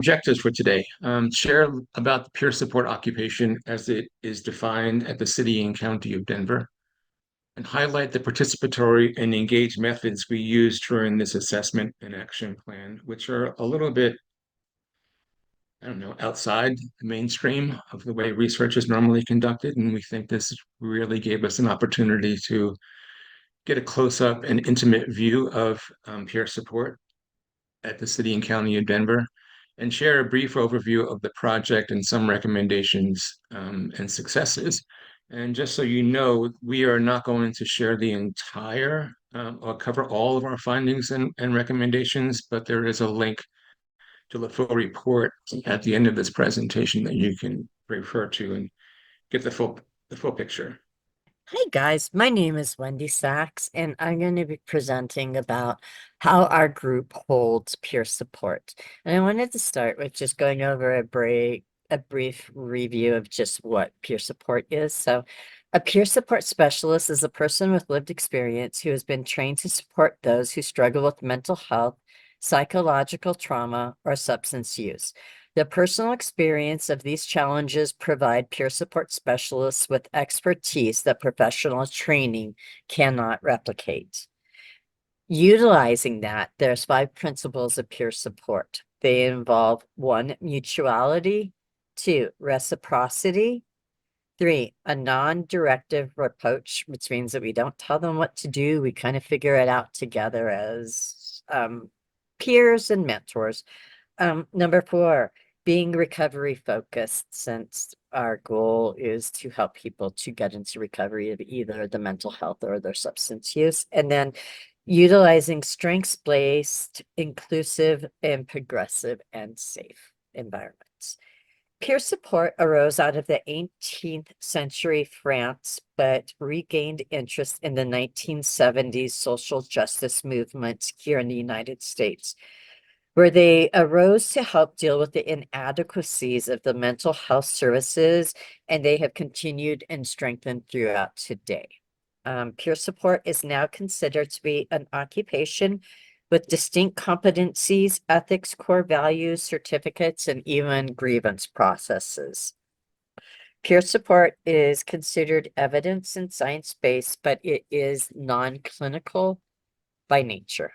Objectives for today. Share about the peer support occupation as it is defined at the City and County of Denver, and highlight the participatory and engaged methods we use during this assessment and action plan, which are a little bit, I don't know, outside the mainstream of the way research is normally conducted. And we think this really gave us an opportunity to get a close-up and intimate view of peer support at the City and County of Denver, and share a brief overview of the project and some recommendations and successes. And just so you know, we are not going to share the entire or cover all of our findings and recommendations, but there is a link to the full report at the end of this presentation that you can refer to and get the full picture. Hey guys, my name is Wendy Sachs, and I'm going to be presenting about how our group holds peer support. And I wanted to start with just going over a brief review of just what peer support is. So, a peer support specialist is a person with lived experience who has been trained to support those who struggle with mental health, psychological trauma, or substance use. The personal experience of these challenges provide peer support specialists with expertise that professional training cannot replicate. Utilizing that, there's 5 principles of peer support. They involve 1, mutuality, 2, reciprocity, 3, a non-directive approach, which means that we don't tell them what to do. We kind of figure it out together as peers and mentors. Number 4, being recovery focused, since our goal is to help people to get into recovery of either the mental health or their substance use. And then utilizing strengths-based, inclusive, and progressive and safe environments. Peer support arose out of the 18th century France, but regained interest in the 1970s social justice movements here in the United States, where they arose to help deal with the inadequacies of the mental health services, and they have continued and strengthened throughout today. Peer support is now considered to be an occupation with distinct competencies, ethics, core values, certificates, and even grievance processes. Peer support is considered evidence and science-based, but it is non-clinical by nature.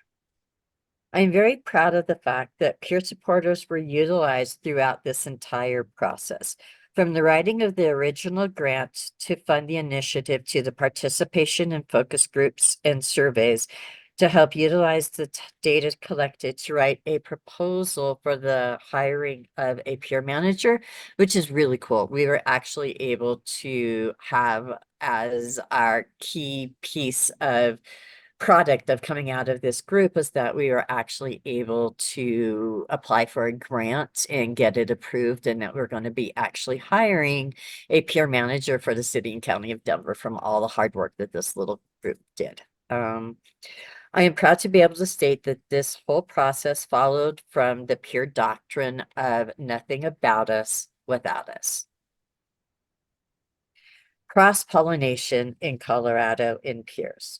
I'm very proud of the fact that peer supporters were utilized throughout this entire process, from the writing of the original grant to fund the initiative to the participation in focus groups and surveys to help utilize the data collected to write a proposal for the hiring of a peer manager, which is really cool. We were actually able to have as our key piece of product of coming out of this group was that we were actually able to apply for a grant and get it approved, and that we're going to be actually hiring a peer manager for the City and County of Denver from all the hard work that this little group did. I am proud to be able to state that this whole process followed from the peer doctrine of nothing about us without us. Cross-pollination in Colorado in peers.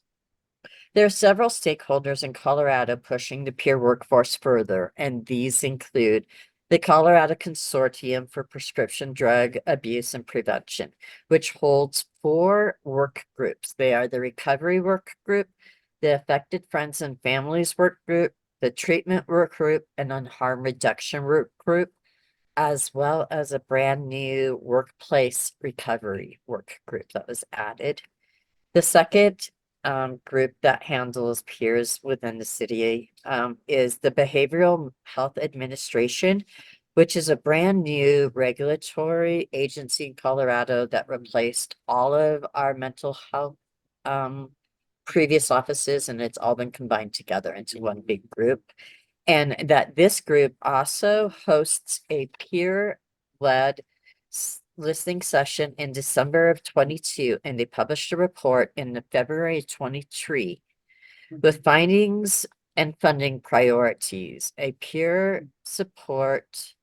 There are several stakeholders in Colorado pushing the peer workforce further, and these include the Colorado Consortium for Prescription Drug Abuse and Prevention, which holds 4 work groups. They are the Recovery Work Group, the Affected Friends and Families Work Group, the Treatment Work Group, and on Harm Reduction Work Group, as well as a brand new Workplace Recovery Work Group that was added. The second group that handles peers within the city is the Behavioral Health Administration, which is a brand new regulatory agency in Colorado that replaced all of our mental health previous offices, and it's all been combined together into one big group. And that this group also hosts a peer-led listening session in December of 22, and they published a report in the February 23 with findings and funding priorities. A peer support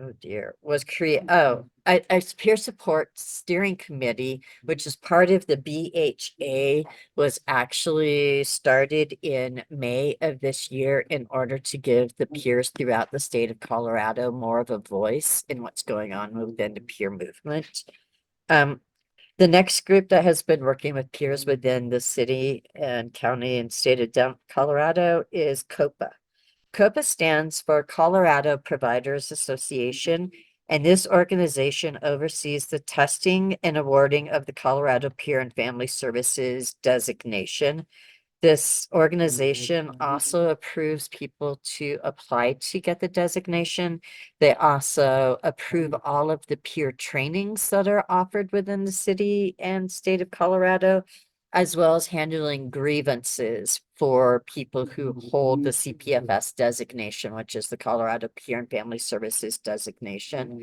Oh dear, a peer support steering committee, which is part of the BHA, was actually started in May of this year in order to give the peers throughout the state of Colorado more of a voice in what's going on within the peer movement. The next group that has been working with peers within the city and county and state of Colorado is COPA. COPA stands for Colorado Providers Association, and this organization oversees the testing and awarding of the Colorado Peer and Family Services designation. This organization also approves people to apply to get the designation. They also approve all of the peer trainings that are offered within the city and state of Colorado, as well as handling grievances for people who hold the CPFS designation, which is the Colorado Peer and Family Services designation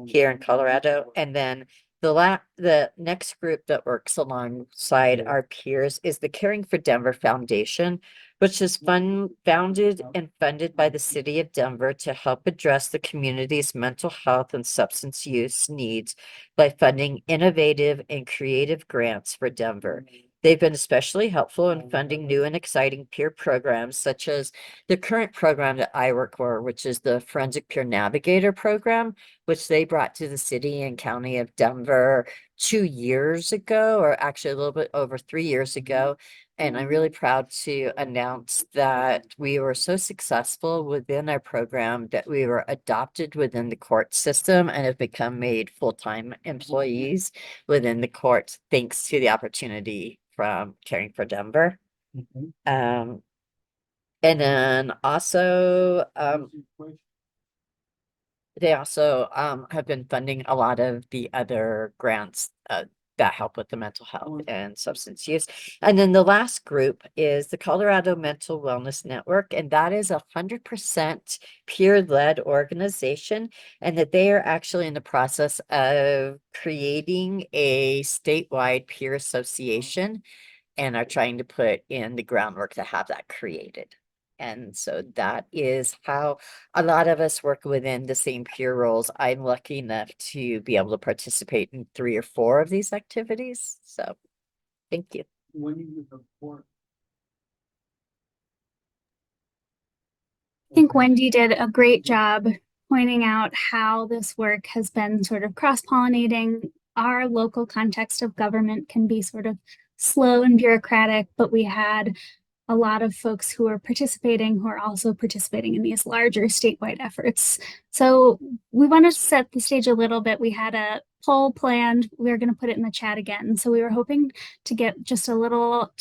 here in Colorado. And then the next group that works alongside our peers is the Caring for Denver Foundation, which is founded and funded by the city of Denver to help address the community's mental health and substance use needs by funding innovative and creative grants for Denver. They've been especially helpful in funding new and exciting peer programs, such as the current program that I work for, which is the Forensic Peer Navigator program, which they brought to the city and county of Denver 2 years ago, or actually a little bit over 3 years ago. And I'm really proud to announce that we were so successful within our program that we were adopted within the court system and have become made full-time employees within the court, thanks to the opportunity from Caring for Denver. And then also, they also have been funding a lot of the other grants that help with the mental health and substance use. And then the last group is the Colorado Mental Wellness Network, and that is 100% peer-led organization, and that they are actually in the process of creating a statewide peer association and are trying to put in the groundwork to have that created. And so that is how a lot of us work within the same peer roles. I'm lucky enough to be able to participate in 3 or 4 of these activities. So thank you. I think Wendy did a great job pointing out how this work has been sort of cross-pollinating. Our local context of government can be sort of slow and bureaucratic, but we had a lot of folks who are participating who are also participating in these larger statewide efforts. So we want to set the stage a little bit. We had a poll planned. We are going to put it in the chat again. So we were hoping to get just a little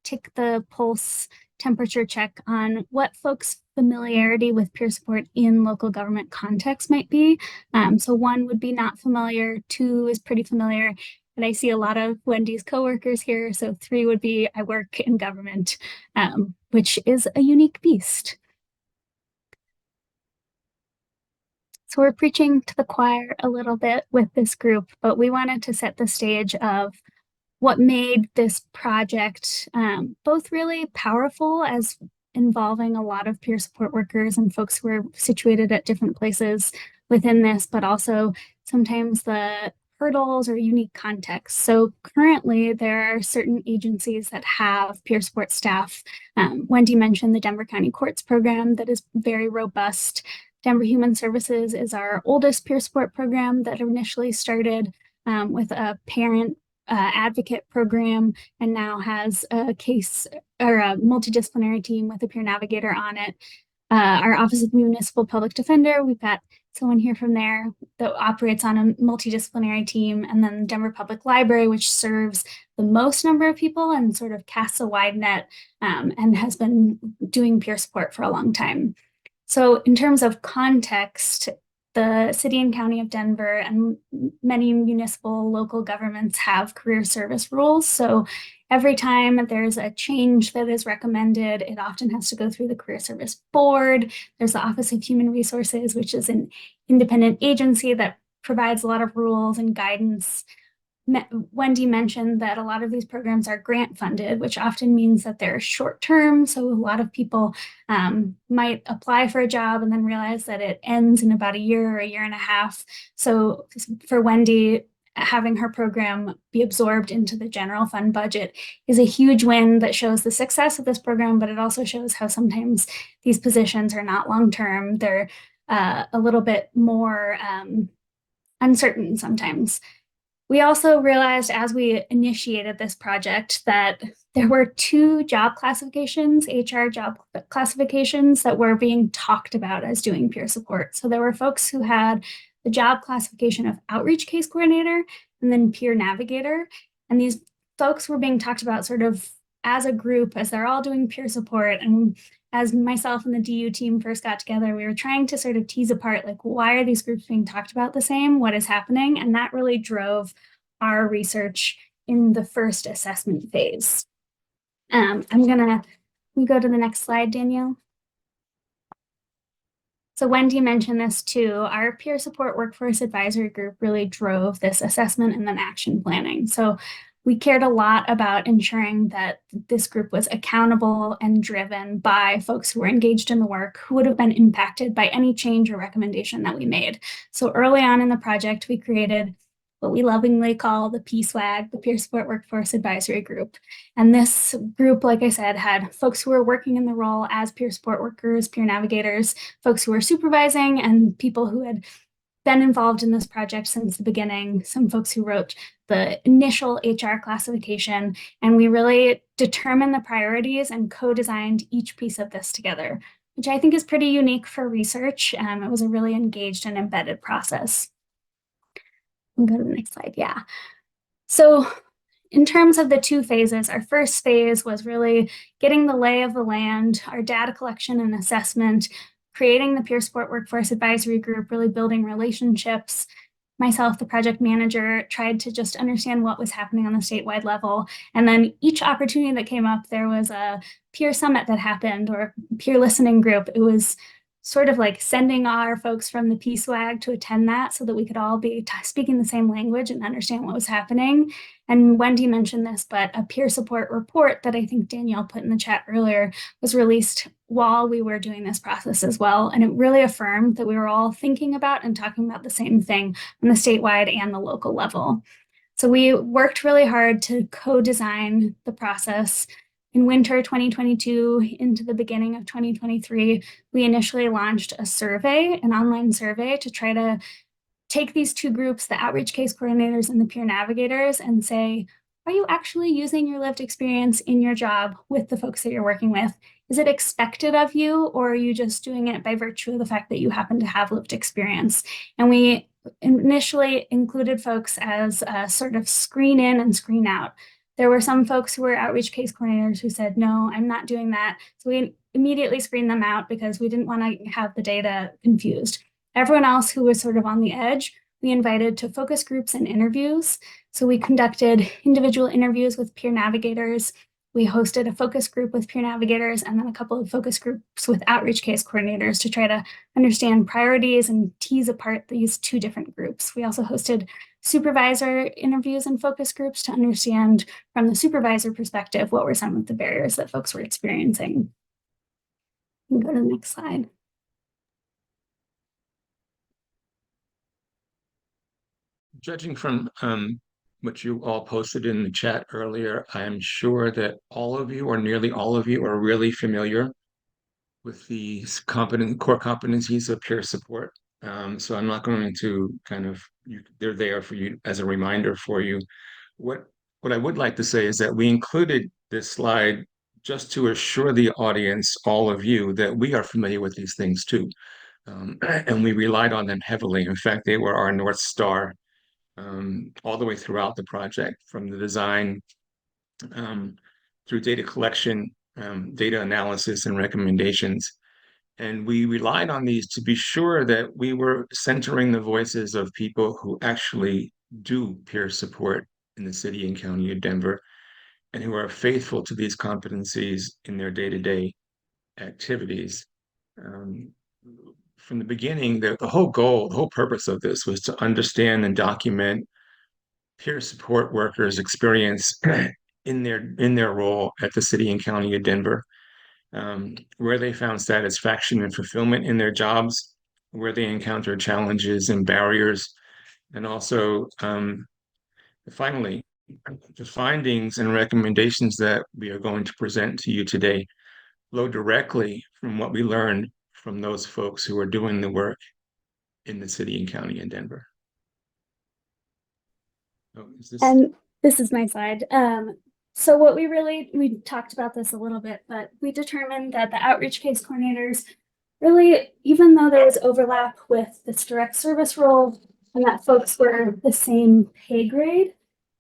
tick the pulse temperature check on what folks' familiarity with peer support in local government context might be. So 1 would be not familiar, 2 is pretty familiar, and I see a lot of Wendy's coworkers here. So 3 would be I work in government, which is a unique beast. So we're preaching to the choir a little bit with this group, but we wanted to set the stage of what made this project both really powerful as involving a lot of peer support workers and folks who are situated at different places within this, but also sometimes the hurdles or unique contexts. So currently there are certain agencies that have peer support staff. Wendy mentioned the Denver County Courts program that is very robust. Denver Human Services is our oldest peer support program that initially started with a parent advocate program and now has a case or a multidisciplinary team with a peer navigator on it. Our Office of Municipal Public Defender, we've got someone here from there that operates on a multidisciplinary team, and then Denver Public Library, which serves the most number of people and sort of casts a wide net and has been doing peer support for a long time. So in terms of context, the city and county of Denver and many municipal local governments have career service rules. So every time there's a change that is recommended, it often has to go through the career service board. There's the Office of Human Resources, which is an independent agency that provides a lot of rules and guidance. Wendy mentioned that a lot of these programs are grant funded, which often means that they're short term. So a lot of people might apply for a job and then realize that it ends in about a year or a year and a half. So for Wendy, having her program be absorbed into the general fund budget is a huge win that shows the success of this program, but it also shows how sometimes these positions are not long term. They're a little bit more uncertain sometimes. We also realized as we initiated this project that there were two job classifications, HR job classifications, that were being talked about as doing peer support. So there were folks who had the job classification of outreach case coordinator and then peer navigator. And these folks were being talked about sort of as a group, as they're all doing peer support. And as myself and the DU team first got together, we were trying to sort of tease apart, like, why are these groups being talked about the same? What is happening? And that really drove our research in the first assessment phase. We go to the next slide, Danielle. So Wendy mentioned this too. Our peer support workforce advisory group really drove this assessment and then action planning. So we cared a lot about ensuring that this group was accountable and driven by folks who were engaged in the work, who would have been impacted by any change or recommendation that we made. So early on in the project, we created what we lovingly call the PSWAG, the Peer Support Workforce Advisory Group. And this group, like I said, had folks who were working in the role as peer support workers, peer navigators, folks who were supervising, and people who had been involved in this project since the beginning, some folks who wrote the initial HR classification, and we really determined the priorities and co-designed each piece of this together, which I think is pretty unique for research. It was a really engaged and embedded process. We'll go to the next slide, yeah. So in terms of the two phases, our first phase was really getting the lay of the land, our data collection and assessment, creating the peer support workforce advisory group, really building relationships. Myself, the project manager, tried to just understand what was happening on the statewide level. And then each opportunity that came up, there was a peer summit that happened or peer listening group. It was sort of like sending our folks from the PSWAG to attend that so that we could all be speaking the same language and understand what was happening. And Wendy mentioned this, but a peer support report that I think Danielle put in the chat earlier was released while we were doing this process as well. And it really affirmed that we were all thinking about and talking about the same thing on the statewide and the local level. So we worked really hard to co-design the process. In winter 2022 into the beginning of 2023, we initially launched a survey, an online survey, to try to take these two groups, the outreach case coordinators and the peer navigators, and say, are you actually using your lived experience in your job with the folks that you're working with? Is it expected of you, or are you just doing it by virtue of the fact that you happen to have lived experience? And we initially included folks as a sort of screen in and screen out. There were some folks who were outreach case coordinators who said, no, I'm not doing that. So we immediately screened them out because we didn't want to have the data confused. Everyone else who was sort of on the edge, we invited to focus groups and interviews. So we conducted individual interviews with peer navigators. We hosted a focus group with peer navigators and then a couple of focus groups with outreach case coordinators to try to understand priorities and tease apart these two different groups. We also hosted supervisor interviews and focus groups to understand from the supervisor perspective what were some of the barriers that folks were experiencing. We can go to the next slide. Judging from what you all posted in the chat earlier, I am sure that all of you or nearly all of you are really familiar with the core competencies of peer support. So I'm not going to they're there for you as a reminder for you. What I would like to say is that we included this slide just to assure the audience, all of you, that we are familiar with these things too. And we relied on them heavily. In fact, they were our North Star all the way throughout the project, from the design through data collection, data analysis, and recommendations. And we relied on these to be sure that we were centering the voices of people who actually do peer support in the city and county of Denver and who are faithful to these competencies in their day-to-day activities. From the beginning, the whole goal, the whole purpose of this was to understand and document peer support workers experience in their role at the city and county of Denver, where they found satisfaction and fulfillment in their jobs, where they encountered challenges and barriers, and also finally, the findings and recommendations that we are going to present to you today flow directly from what we learned from those folks who are doing the work in the city and county in Denver. Oh, is this? And this is my slide. So what we talked about this a little bit, but we determined that the outreach case coordinators really, even though there was overlap with this direct service role and that folks were the same pay grade,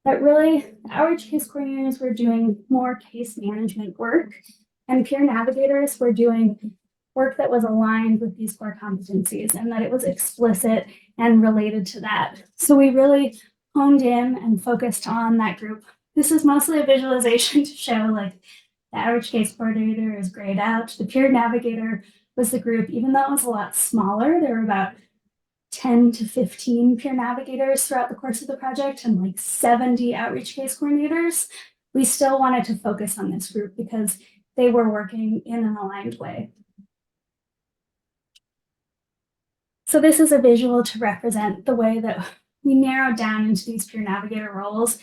that really the outreach case coordinators were doing more case management work and peer navigators were doing work that was aligned with these core competencies and that it was explicit and related to that. So we really honed in and focused on that group. This is mostly a visualization to show like the average case coordinator is grayed out. The peer navigator was the group, even though it was a lot smaller, there were about 10 to 15 peer navigators throughout the course of the project and like 70 outreach case coordinators. We still wanted to focus on this group because they were working in an aligned way. So this is a visual to represent the way that we narrowed down into these peer navigator roles.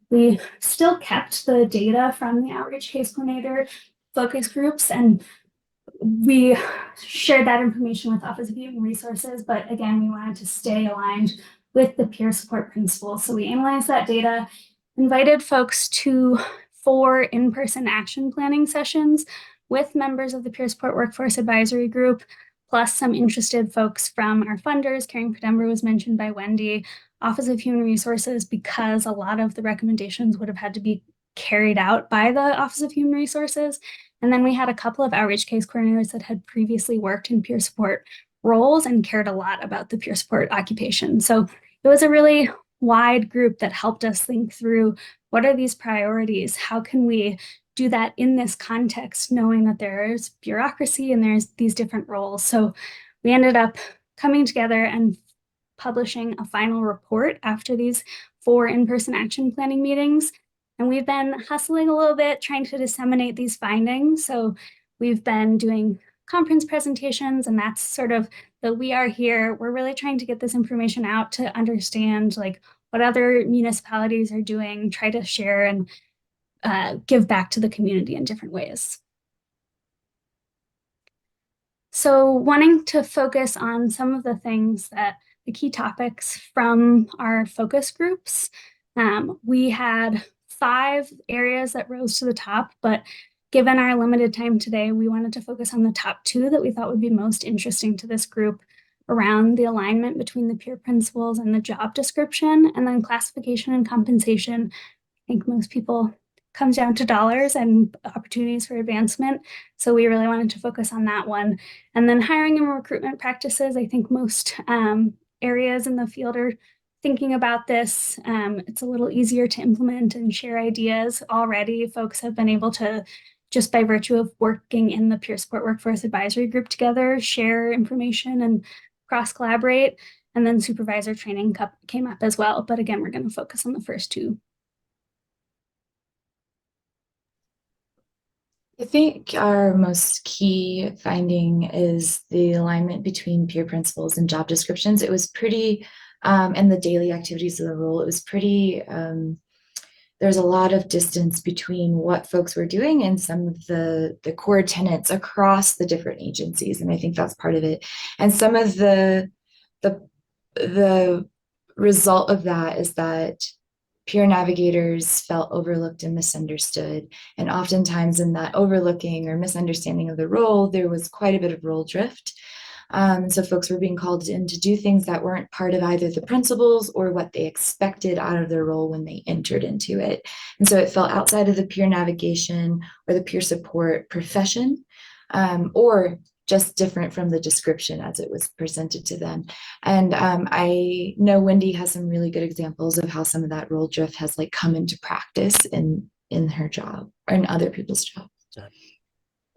We still kept the data from the outreach case coordinator focus groups, and we shared that information with Office of Human Resources, but again, we wanted to stay aligned with the peer support principles. So we analyzed that data, invited folks to 4 in-person action planning sessions with members of the peer support workforce advisory group, plus some interested folks from our funders. Caring for Denver was mentioned by Wendy, Office of Human Resources, because a lot of the recommendations would have had to be carried out by the Office of Human Resources. And then we had a couple of outreach case coordinators that had previously worked in peer support roles and cared a lot about the peer support occupation. So it was a really wide group that helped us think through what are these priorities? How can we do that in this context, knowing that there's bureaucracy and there's these different roles? So we ended up coming together and publishing a final report after these 4 in-person action planning meetings. And we've been hustling a little bit, trying to disseminate these findings. So we've been doing conference presentations, and that's sort of the we are here. We're really trying to get this information out to understand like what other municipalities are doing, try to share and give back to the community in different ways. So wanting to focus on some of the things that the key topics from our focus groups, we had 5 areas that rose to the top, but given our limited time today, we wanted to focus on the top 2 that we thought would be most interesting to this group around the alignment between the peer principles and the job description, and then classification and compensation. I think most people comes down to dollars and opportunities for advancement. So we really wanted to focus on that one. And then hiring and recruitment practices. I think most areas in the field are thinking about this. It's a little easier to implement and share ideas already. Folks have been able to, just by virtue of working in the peer support workforce advisory group together, share information and cross-collaborate. And then supervisor training came up as well. But again, we're going to focus on the first 2. I think our most key finding is the alignment between peer principles and job descriptions. It was pretty, and the daily activities of the role, it was pretty, there's a lot of distance between what folks were doing and some of the core tenets across the different agencies. And I think that's part of it. And some of the result of that is that peer navigators felt overlooked and misunderstood. And oftentimes in that overlooking or misunderstanding of the role, there was quite a bit of role drift. So folks were being called in to do things that weren't part of either the principles or what they expected out of their role when they entered into it. And so it fell outside of the peer navigation or the peer support profession, or just different from the description as it was presented to them. And I know Wendy has some really good examples of how some of that role drift has like come into practice in her job or in other people's jobs.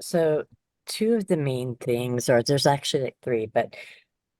So 2 of the main things, or there's actually like 3, but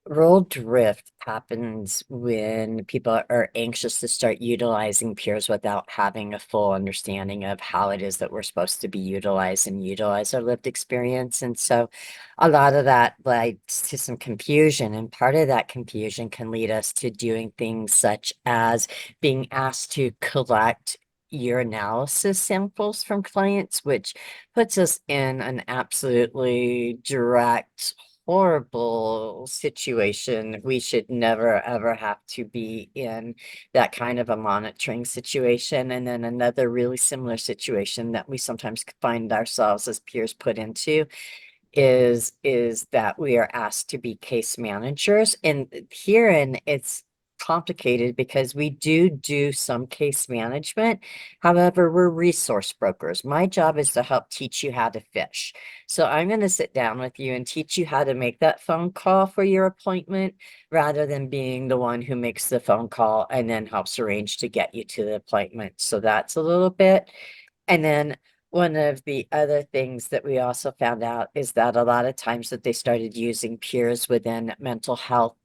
Role drift happens when people are anxious to start utilizing peers without having a full understanding of how it is that we're supposed to be utilized and utilize our lived experience. And so a lot of that leads to some confusion. And part of that confusion can lead us to doing things such as being asked to collect your analysis samples from clients, which puts us in an absolutely direct horrible situation. We should never ever have to be in that kind of a monitoring situation. And then another really similar situation that we sometimes find ourselves as peers put into is that we are asked to be case managers. And herein it's complicated because we do some case management. However, we're resource brokers. My job is to help teach you how to fish. So I'm going to sit down with you and teach you how to make that phone call for your appointment rather than being the one who makes the phone call and then helps arrange to get you to the appointment. So that's a little bit. And then one of the other things that we also found out is that a lot of times that they started using peers within mental health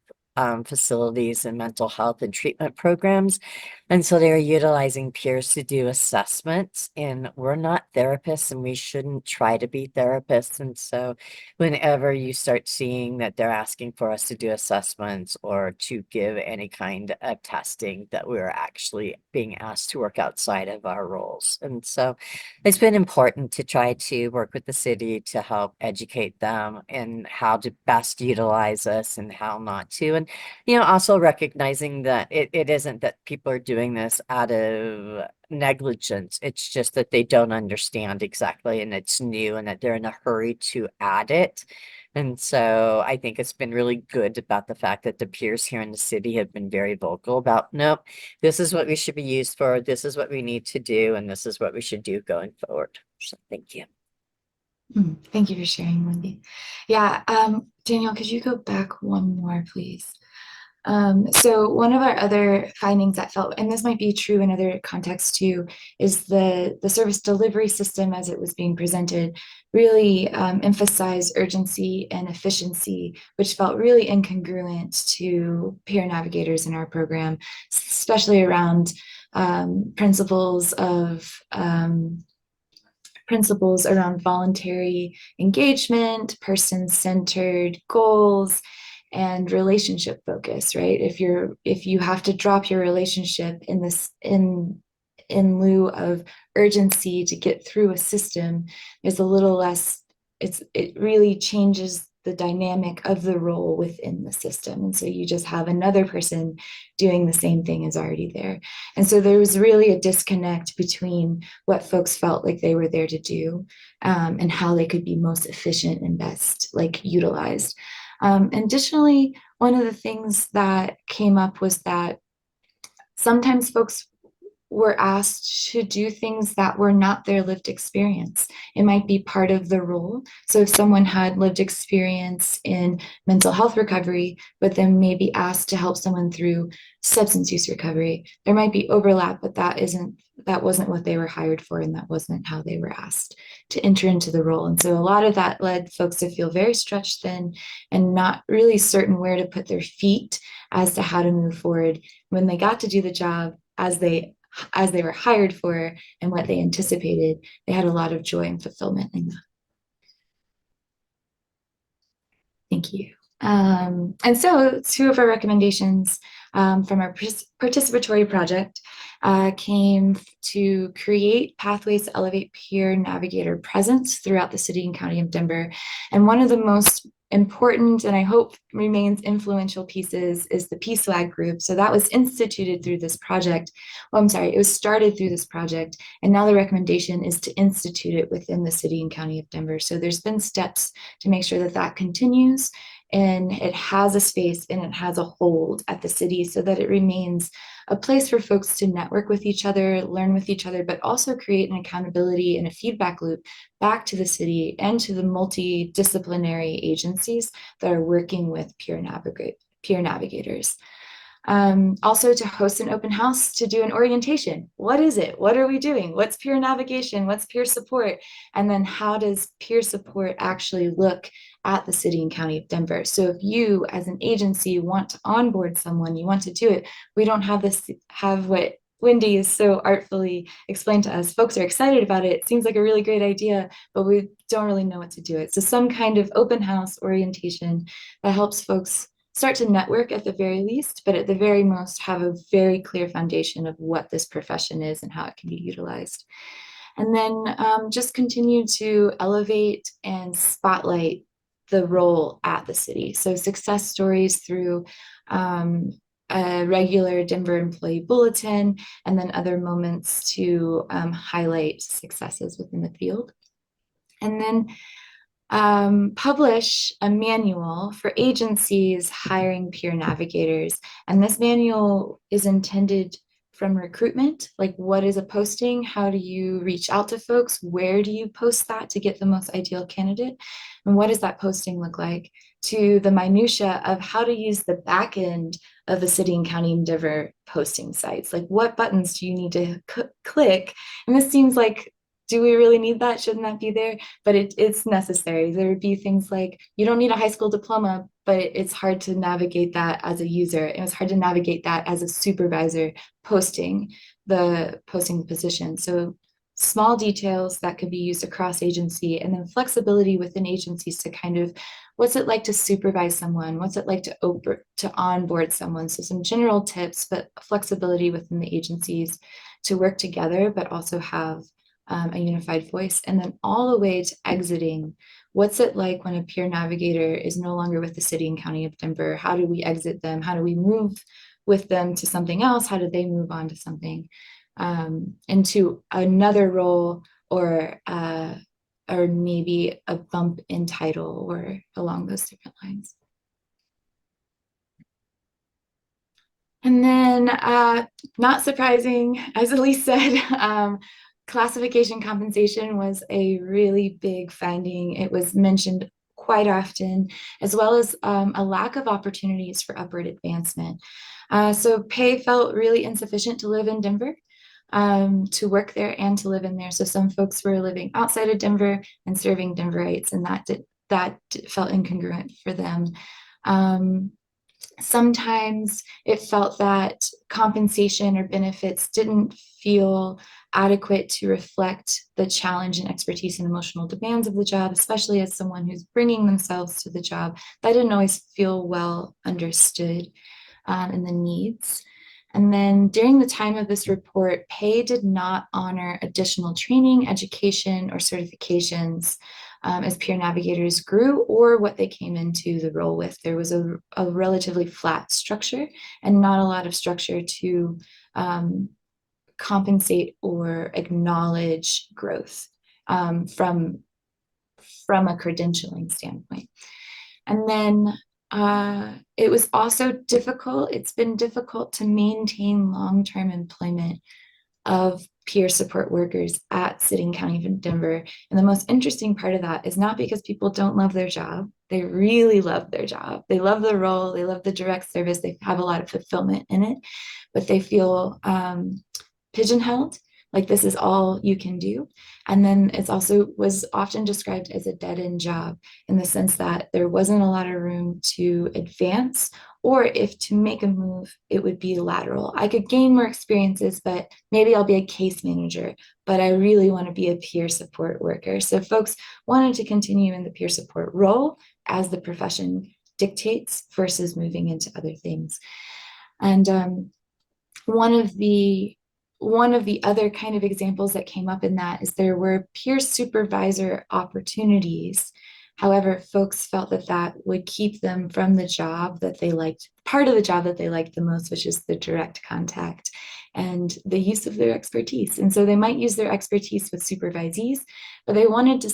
facilities and mental health and treatment programs. And so they're utilizing peers to do assessments, and we're not therapists and we shouldn't try to be therapists. And so whenever you start seeing that they're asking for us to do assessments or to give any kind of testing, that we're actually being asked to work outside of our roles. And so it's been important to try to work with the city to help educate them in how to best utilize us and how not to. And, also recognizing that it isn't that people are doing this out of negligence. It's just that they don't understand exactly and it's new and that they're in a hurry to add it. And so I think it's been really good about the fact that the peers here in the city have been very vocal about, nope, this is what we should be used for. This is what we need to do. And this is what we should do going forward. So thank you. Thank you for sharing, Wendy. Yeah, Danielle, could you go back one more, please? So one of our other findings that felt, and this might be true in other contexts too, is the service delivery system as it was being presented really emphasized urgency and efficiency, which felt really incongruent to peer navigators in our program, especially around principles around voluntary engagement, person-centered goals, and relationship focus, right? If you have to drop your relationship in lieu of urgency to get through a system, there's a little less, it really changes the dynamic of the role within the system. And so you just have another person doing the same thing as already there. And so there was really a disconnect between what folks felt like they were there to do and how they could be most efficient and best utilized. Additionally, one of the things that came up was that sometimes folks were asked to do things that were not their lived experience. It might be part of the role. So if someone had lived experience in mental health recovery, but then maybe asked to help someone through substance use recovery, there might be overlap, but that wasn't what they were hired for, and that wasn't how they were asked to enter into the role. And so a lot of that led folks to feel very stretched thin and not really certain where to put their feet as to how to move forward when they got to do the job as they were hired for and what they anticipated. They had a lot of joy and fulfillment in that. Thank you. And so 2 of our recommendations from our participatory project came to create pathways to elevate peer navigator presence throughout the city and county of Denver. And one of the most important, and I hope remains influential pieces, is the PSWAG group. So that was instituted through this project. Well, I'm sorry, it was started through this project. And now the recommendation is to institute it within the city and county of Denver. So there's been steps to make sure that that continues and it has a space and it has a hold at the city so that it remains a place for folks to network with each other, learn with each other, but also create an accountability and a feedback loop back to the city and to the multidisciplinary agencies that are working with peer navigators. Also to host an open house, to do an orientation. What is it? What are we doing? What's peer navigation? What's peer support? And then how does peer support actually look at the city and county of Denver? So if you as an agency want to onboard someone, you want to do it, we don't have what Wendy is so artfully explained to us. Folks are excited about it. It seems like a really great idea, but we don't really know what to do it. So some kind of open house orientation that helps folks start to network at the very least, but at the very most have a very clear foundation of what this profession is and how it can be utilized. And then just continue to elevate and spotlight the role at the city. So success stories through a regular Denver employee bulletin, and then other moments to highlight successes within the field. And then publish a manual for agencies hiring peer navigators. And this manual is intended from recruitment, like what is a posting? How do you reach out to folks? Where do you post that to get the most ideal candidate? And what does that posting look like? To the minutia of how to use the back end of the city and county and Denver posting sites. Like what buttons do you need to click? And this seems like, do we really need that? Shouldn't that be there? But it's necessary. There would be things like, you don't need a high school diploma, but it's hard to navigate that as a user. It was hard to navigate that as a supervisor posting the position. So small details that could be used across agency, and then flexibility within agencies to kind of, what's it like to supervise someone? What's it like to onboard someone? So some general tips, but flexibility within the agencies to work together, but also have a unified voice. And then all the way to exiting, what's it like when a peer navigator is no longer with the city and county of Denver? How do we exit them? How do we move with them to something else? How do they move on to something, into another role, or maybe a bump in title, or along those different lines. And then, not surprising, as Elise said, classification compensation was a really big finding. It was mentioned quite often, as well as a lack of opportunities for upward advancement. So pay felt really insufficient to live in Denver, to work there and to live in there. So some folks were living outside of Denver and serving Denverites, and that felt incongruent for them. Sometimes it felt that compensation or benefits didn't feel adequate to reflect the challenge and expertise and emotional demands of the job, especially as someone who's bringing themselves to the job. That didn't always feel well understood, in the needs. And then during the time of this report, pay did not honor additional training, education, or certifications as peer navigators grew, or what they came into the role with. There was a relatively flat structure and not a lot of structure to compensate or acknowledge growth from a credentialing standpoint. And then it was also difficult. It's been difficult to maintain long-term employment of peer support workers at City and County of Denver. And the most interesting part of that is not because people don't love their job. They really love their job. They love the role. They love the direct service. They have a lot of fulfillment in it, but they feel pigeonholed, like this is all you can do. And then it's also was often described as a dead-end job, in the sense that there wasn't a lot of room to advance, or if to make a move, it would be lateral. I could gain more experiences, but maybe I'll be a case manager, but I really want to be a peer support worker. So folks wanted to continue in the peer support role as the profession dictates, versus moving into other things. And one of the other kind of examples that came up in that is there were peer supervisor opportunities. However, folks felt that would keep them from the job that they liked, part of the job that they liked the most, which is the direct contact and the use of their expertise. And so they might use their expertise with supervisees, but they wanted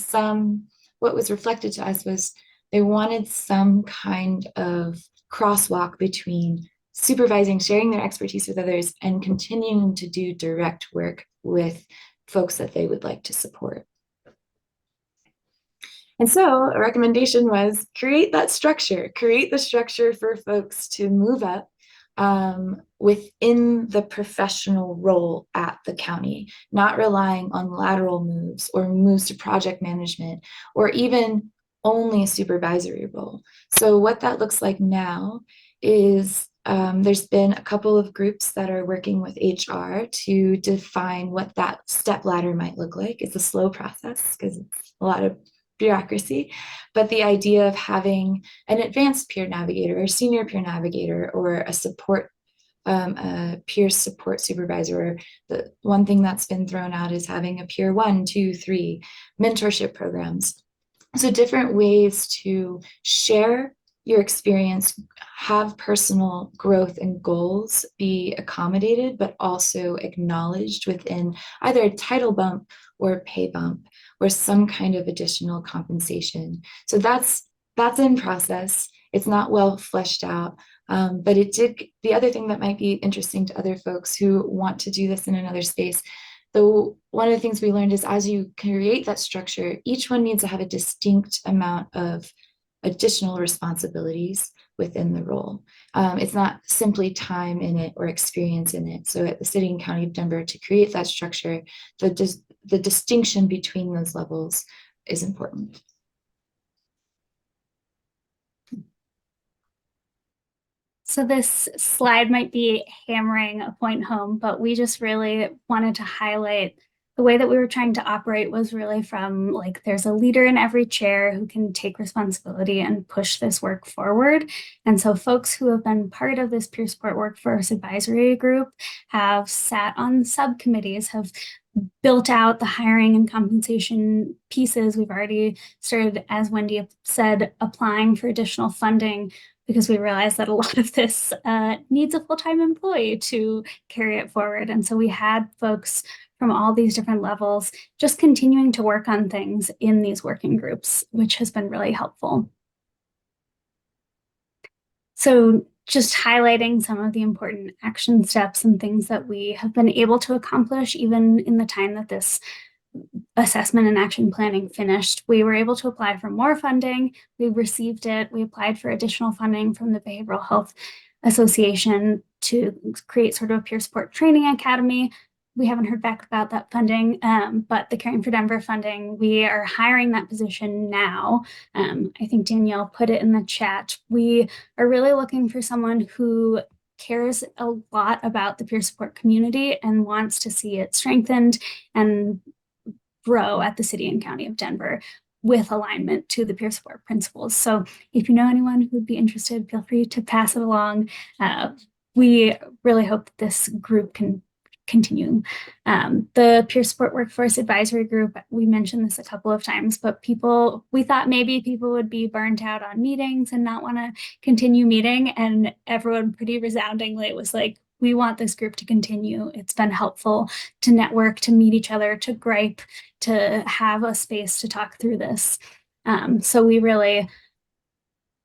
what was reflected to us was they wanted some kind of crosswalk between supervising, sharing their expertise with others, and continuing to do direct work with folks that they would like to support. And so a recommendation was create the structure for folks to move up, within the professional role at the county, not relying on lateral moves or moves to project management or even only a supervisory role. So what that looks like now is there's been a couple of groups that are working with HR to define what that step ladder might look like. It's a slow process because it's a lot of bureaucracy, but the idea of having an advanced peer navigator or senior peer navigator or a peer support supervisor. The one thing that's been thrown out is having a peer 1, 2, 3 mentorship programs. So different ways to share your experience, have personal growth and goals be accommodated, but also acknowledged within either a title bump or a pay bump or some kind of additional compensation. So that's in process. It's not well fleshed out, but the other thing that might be interesting to other folks who want to do this in another space, though, one of the things we learned is as you create that structure, each one needs to have a distinct amount of additional responsibilities within the role. It's not simply time in it or experience in it. So at the City and County of Denver, to create that structure, the distinction between those levels is important. So this slide might be hammering a point home, but we just really wanted to highlight the way that we were trying to operate was really from like there's a leader in every chair who can take responsibility and push this work forward. And so folks who have been part of this peer support workforce advisory group have sat on subcommittees, have built out the hiring and compensation pieces. We've already started, as Wendy said, applying for additional funding because we realized that a lot of this needs a full-time employee to carry it forward. And so we had folks from all these different levels just continuing to work on things in these working groups, which has been really helpful. So just highlighting some of the important action steps and things that we have been able to accomplish even in the time that this assessment and action planning finished. We were able to apply for more funding. We received it. We applied for additional funding from the Behavioral Health Association to create sort of a peer support training academy. We haven't heard back about that funding, but the Caring for Denver funding, we are hiring that position now. I think Danielle put it in the chat. We are really looking for someone who cares a lot about the peer support community and wants to see it strengthened and grow at the City and County of Denver with alignment to the peer support principles. So if you know anyone who would be interested, feel free to pass it along. We really hope that this group can continue. The peer support workforce advisory group, we mentioned this a couple of times, but we thought maybe people would be burnt out on meetings and not want to continue meeting. And everyone pretty resoundingly was like, we want this group to continue. It's been helpful to network, to meet each other, to gripe, to have a space to talk through this. So we really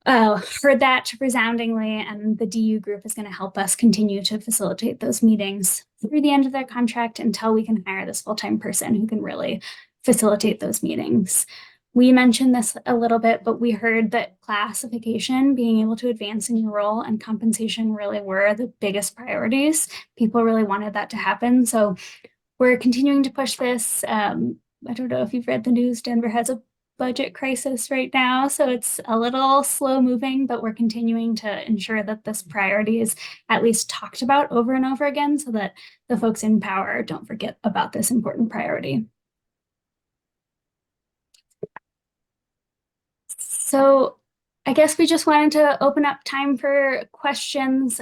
heard that resoundingly, and the DU group is going to help us continue to facilitate those meetings through the end of their contract until we can hire this full-time person who can really facilitate those meetings. We mentioned this a little bit, but we heard that classification, being able to advance in your role, and compensation really were the biggest priorities. People really wanted that to happen. So we're continuing to push this. I don't know if you've read the news, Denver has a budget crisis right now, so it's a little slow moving, but we're continuing to ensure that this priority is at least talked about over and over again so that the folks in power don't forget about this important priority. So I guess we just wanted to open up time for questions.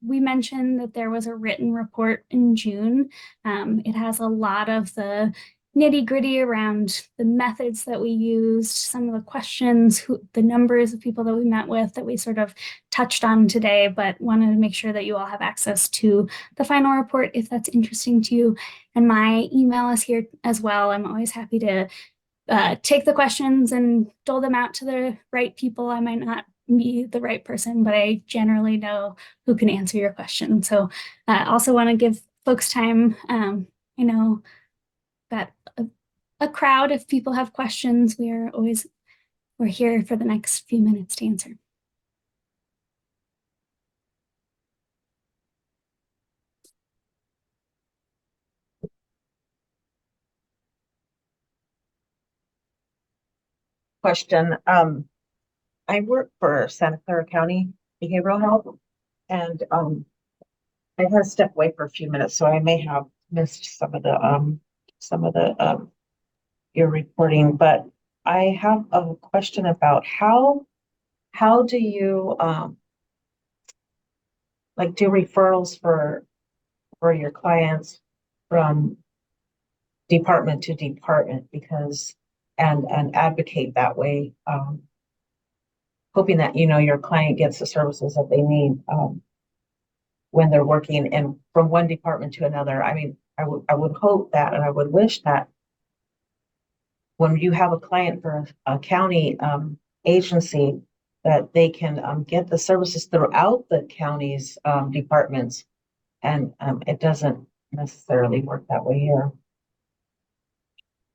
We mentioned that there was a written report in June. It has a lot of the nitty-gritty around the methods that we used, some of the questions, the numbers of people that we met with that we sort of touched on today, but wanted to make sure that you all have access to the final report if that's interesting to you. And my email is here as well. I'm always happy to take the questions and dole them out to the right people. I might not be the right person, but I generally know who can answer your question. So I also want to give folks time. I know that a crowd, if people have questions, we're here for the next few minutes to answer. question. I work for Santa Clara County Behavioral Health, and I had to step away for a few minutes, so I may have missed some of the your reporting. But I have a question about how do you like do referrals for your clients from department to department, because and advocate that way, hoping that your client gets the services that they need when they're working and from one department to another. I mean, I would hope that, and I would wish that when you have a client for a county agency, that they can get the services throughout the county's departments, and it doesn't necessarily work that way here.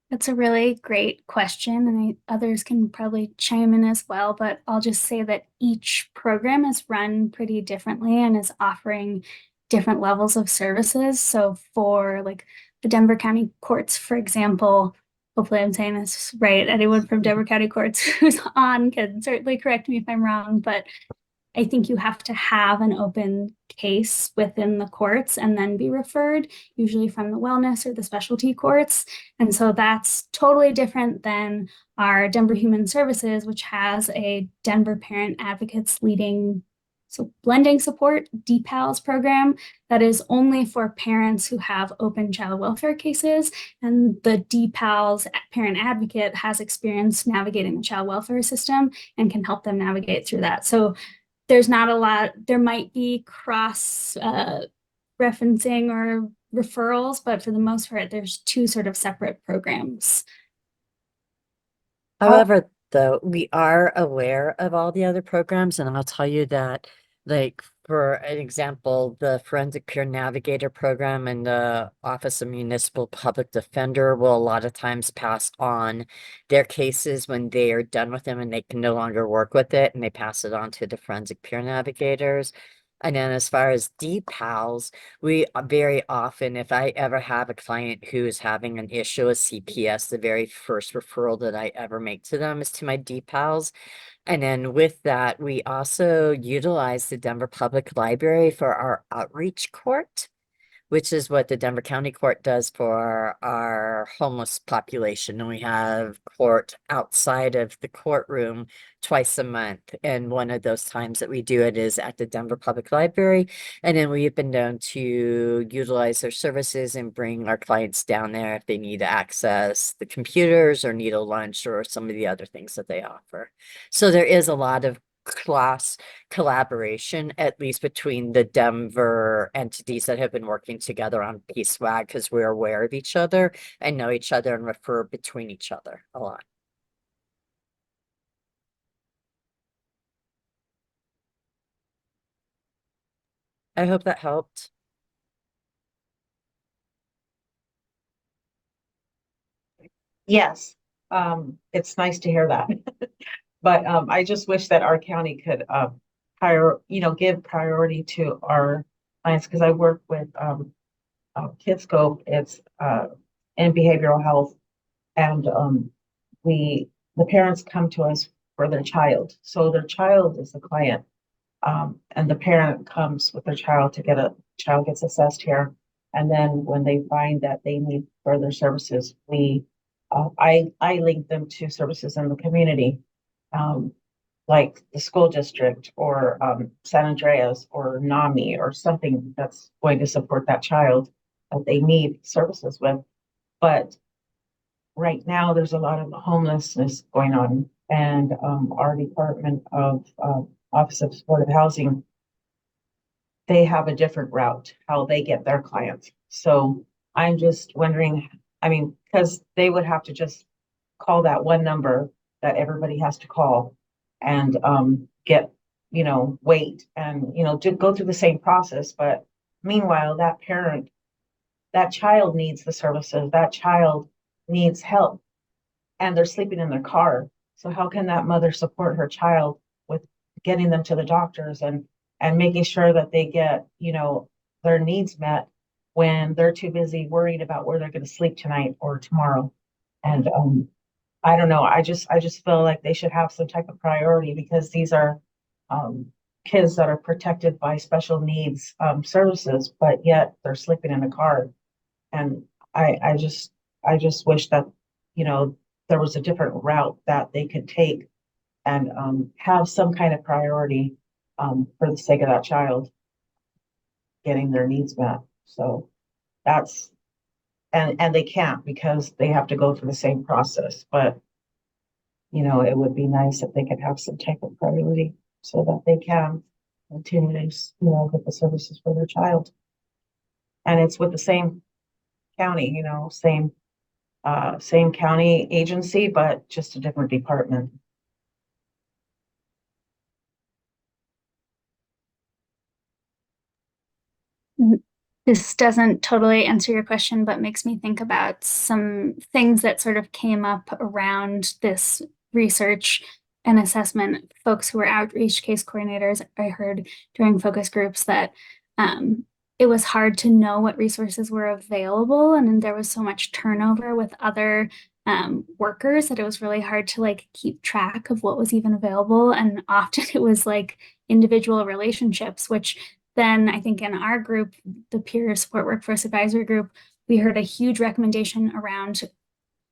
That's a really great question, and others can probably chime in as well, but I'll just say that each program is run pretty differently and is offering different levels of services. So for like the Denver County Courts, for example, hopefully I'm saying this right, anyone from Denver County Courts who's on can certainly correct me if I'm wrong, but I think you have to have an open case within the courts and then be referred, usually from the wellness or the specialty courts. And so that's totally different than our Denver Human Services, which has a Denver Parent Advocates Leading, so blending support, DPALS program that is only for parents who have open child welfare cases. And the DPALS parent advocate has experience navigating the child welfare system and can help them navigate through that. So there's not a lot, there might be cross referencing or referrals, but for the most part, there's two sort of separate programs. However, though, we are aware of all the other programs, and I'll tell you that, like, for an example, the Forensic Peer Navigator program and the Office of Municipal Public Defender will a lot of times pass on their cases when they are done with them and they can no longer work with it, and they pass it on to the Forensic Peer Navigators. And then as far as DPALs, we very often, if I ever have a client who is having an issue with CPS, the very first referral that I ever make to them is to my DPALs. And then with that, we also utilize the Denver Public Library for our outreach court, which is what the Denver County Court does for our homeless population. And we have court outside of the courtroom twice a month. And one of those times that we do it is at the Denver Public Library. And then we've been known to utilize their services and bring our clients down there if they need to access the computers or need a lunch or some of the other things that they offer. So there is a lot of class collaboration, at least between the Denver entities that have been working together on PSWAG, because we're aware of each other and know each other and refer between each other a lot. I hope that helped. Yes, it's nice to hear that. But I just wish that our county could give priority to our clients, because I work with Kidscope. It's in behavioral health, and the parents come to us for their child. So their child is the client, and the parent comes with their child to child gets assessed here. And then when they find that they need further services, I link them to services in the community, like the school district or San Andreas or NAMI or something that's going to support that child that they need services with. But right now, there's a lot of homelessness going on, and our Department of Office of Supportive Housing, they have a different route how they get their clients. So I'm just wondering, I mean, because they would have to just call that one number that everybody has to call and get, wait and, to go through the same process. But meanwhile, that child needs the services, that child needs help, and they're sleeping in their car. So how can that mother support her child with getting them to the doctors and making sure that they get, their needs met when they're too busy worrying about where they're going to sleep tonight or tomorrow? And I don't know. I just feel like they should have some type of priority because these are kids that are protected by special needs services, but yet they're sleeping in a car. And I just wish that, there was a different route that they could take and have some kind of priority for the sake of that child getting their needs met. So that's and they can't because they have to go through the same process. But it would be nice if they could have some type of priority so that they can continue to, get the services for their child. And it's with the same county, same county agency, but just a different department. This doesn't totally answer your question, but makes me think about some things that sort of came up around this research and assessment. Folks who were outreach case coordinators, I heard during focus groups that it was hard to know what resources were available, and then there was so much turnover with other workers that it was really hard to like keep track of what was even available. And often it was like individual relationships, which then I think in our group, the peer support workforce advisory group, we heard a huge recommendation around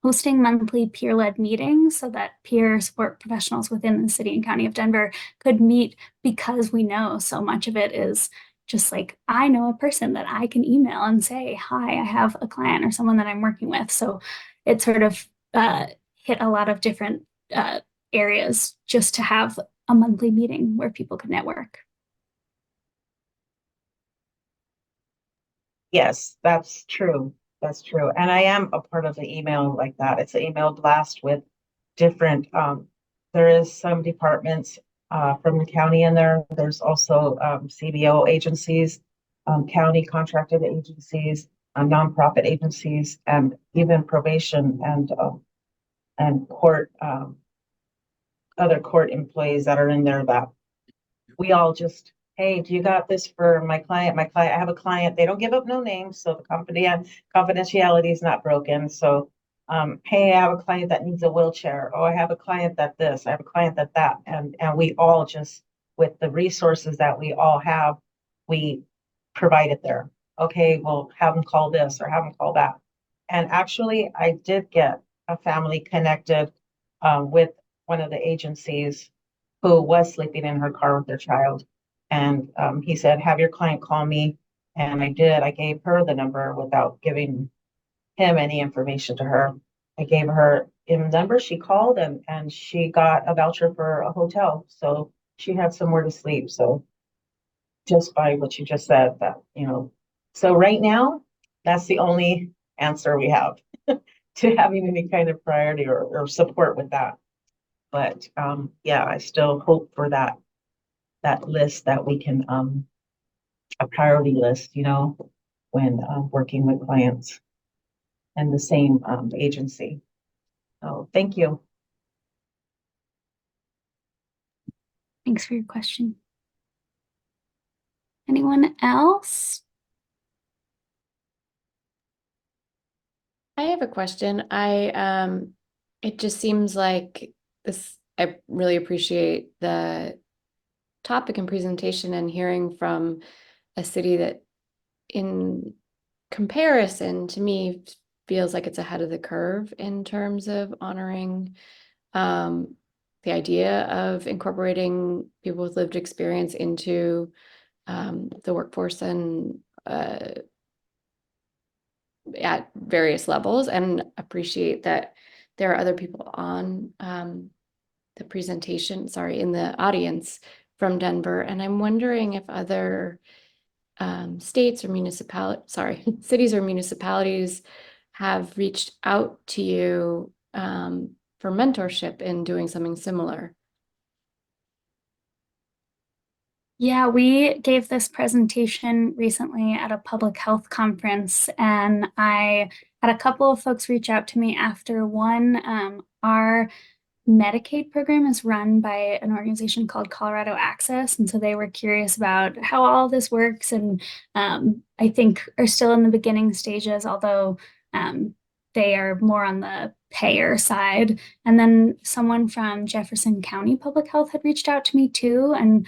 hosting monthly peer-led meetings so that peer support professionals within the city and county of Denver could meet, because we know so much of it is just like, I know a person that I can email and say, hi, I have a client or someone that I'm working with. So it sort of hit a lot of different areas just to have a monthly meeting where people could network. Yes, that's true. That's true. And I am a part of the email like that. It's an email blast with different, there is some departments from the county in there. There's also CBO agencies, county contracted agencies, nonprofit agencies, and even probation and court, other court employees that are in there that we all just, hey, do you got this for my client? My client, I have a client. They don't give up no names, so the company and confidentiality is not broken. So, hey, I have a client that needs a wheelchair. Oh, I have a client that this. I have a client that, and we all just, with the resources that we all have, we provide it there. Okay, well, have them call this or have them call that. And actually, I did get a family connected with one of the agencies who was sleeping in her car with their child. And he said, have your client call me. And I did. I gave her the number without giving him any information to her. I gave her the number. She called and she got a voucher for a hotel. So she had somewhere to sleep. So just by what you just said, that, so right now, that's the only answer we have to having any kind of priority or support with that. But yeah, I still hope for that list that we can a priority list, when working with clients and the same agency. So thank you. Thanks for your question. Anyone else? I have a question. It just seems like this, I really appreciate the topic and presentation and hearing from a city that in comparison to me feels like it's ahead of the curve in terms of honoring the idea of incorporating people with lived experience into the workforce and at various levels, and appreciate that there are other people on the presentation, in the audience from Denver. And I'm wondering if other states or cities or municipalities have reached out to you for mentorship in doing something similar. Yeah, we gave this presentation recently at a public health conference, and I had a couple of folks reach out to me after one. Our Medicaid program is run by an organization called Colorado Access, and so they were curious about how all this works, and I think are still in the beginning stages, although they are more on the payer side. And then someone from Jefferson County Public Health had reached out to me too, and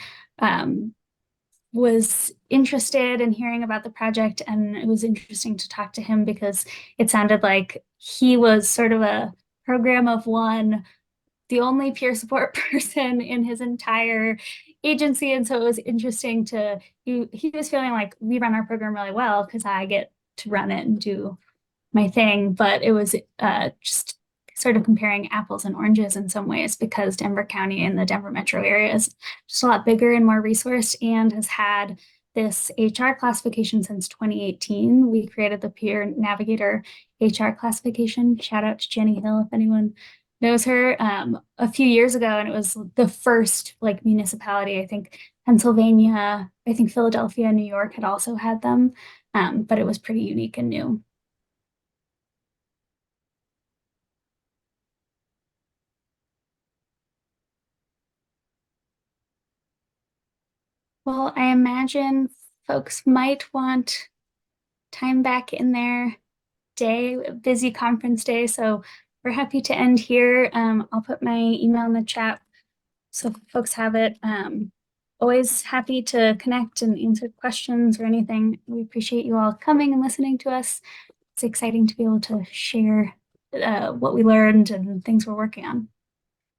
was interested in hearing about the project. And it was interesting to talk to him because it sounded like he was sort of a program of one, the only peer support person in his entire agency. And so it was interesting to, he was feeling like we run our program really well because I get to run it and do my thing. But it was just sort of comparing apples and oranges in some ways, because Denver County and the Denver metro area is just a lot bigger and more resourced and has had this HR classification since 2018. We created the peer navigator HR classification. Shout out to Jenny Hill if anyone knows her, a few years ago, and it was the first like municipality. I think Pennsylvania, I think Philadelphia, New York had also had them, but it was pretty unique and new. Well, I imagine folks might want time back in their day, busy conference day. So we're happy to end here. I'll put my email in the chat so folks have it. Always happy to connect and answer questions or anything. We appreciate you all coming and listening to us. It's exciting to be able to share what we learned and things we're working on.